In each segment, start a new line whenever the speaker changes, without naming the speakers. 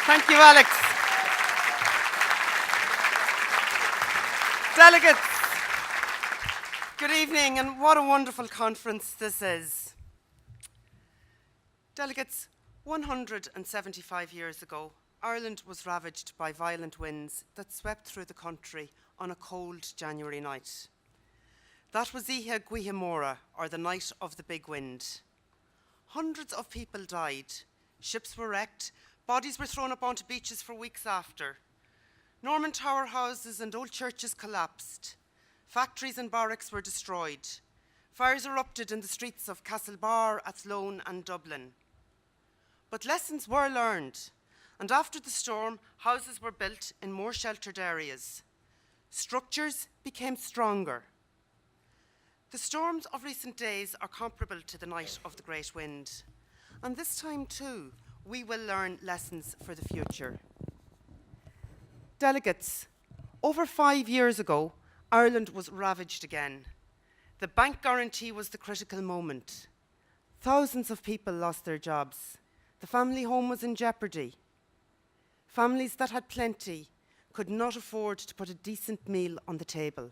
Thank you, Alex. Delegates, good evening, and what a wonderful conference this is. Delegates, 175 years ago, Ireland was ravaged by violent winds that swept through the country on a cold January night. That was Ihe Guihimora, or the Night of the Big Wind. Hundreds of people died. Ships were wrecked. Bodies were thrown up onto beaches for weeks after. Norman tower houses and old churches collapsed. Factories and barracks were destroyed. Fires erupted in the streets of Castlebar, Athlone and Dublin. But lessons were learned, and after the storm, houses were built in more sheltered areas. Structures became stronger. The storms of recent days are comparable to the Night of the Great Wind. And this time too, we will learn lessons for the future. Delegates, over 5 years ago, Ireland was ravaged again. The bank guarantee was the critical moment. Thousands of people lost their jobs. The family home was in jeopardy. Families that had plenty could not afford to put a decent meal on the table.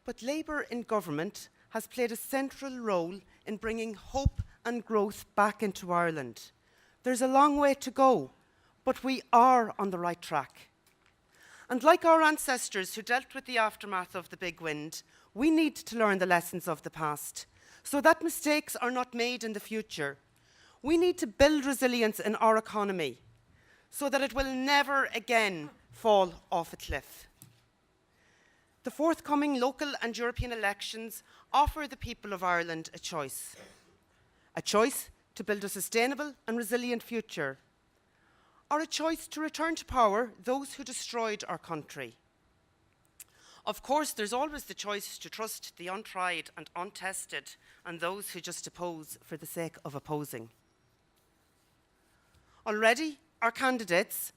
But Labour in government has played a central role in bringing hope and growth back into Ireland. There's a long way to go, but we are on the right track. And like our ancestors who dealt with the aftermath of the big wind, we need to learn the lessons of the past so that mistakes are not made in the future. We need to build resilience in our economy so that it will never again fall off a cliff. The forthcoming local and European elections offer the people of Ireland a choice to build a sustainable and resilient future, or a choice to return to power those who destroyed our country. Of course, there's always the choice to trust the untried and untested and those who just oppose for the sake of opposing. Already, our candidates,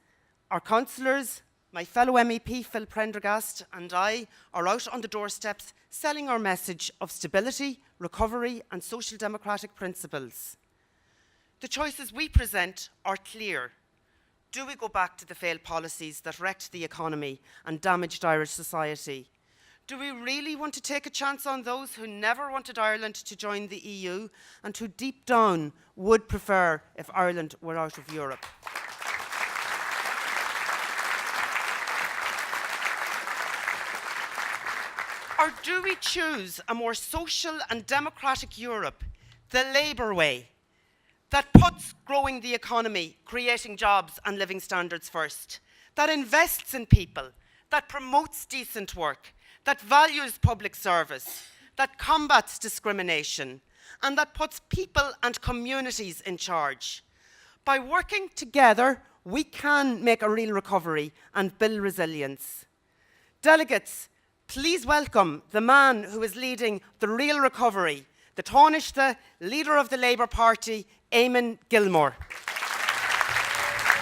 our councillors, my fellow MEP Phil Prendergast and I are out on the doorsteps selling our message of stability, recovery and social democratic principles. The choices we present are clear. Do we go back to the failed policies that wrecked the economy and damaged Irish society? Do we really want to take a chance on those who never wanted Ireland to join the EU and who deep down would prefer if Ireland were out of Europe? Or do we choose a more social and democratic Europe, the Labour way, that puts growing the economy, creating jobs and living standards first, that invests in people, that promotes decent work, that values public service, that combats discrimination, and that puts people and communities in charge? By working together, we can make a real recovery and build resilience. Delegates, please welcome the man who is leading the real recovery, the Tánaiste leader of the Labour Party, Eamon Gilmore.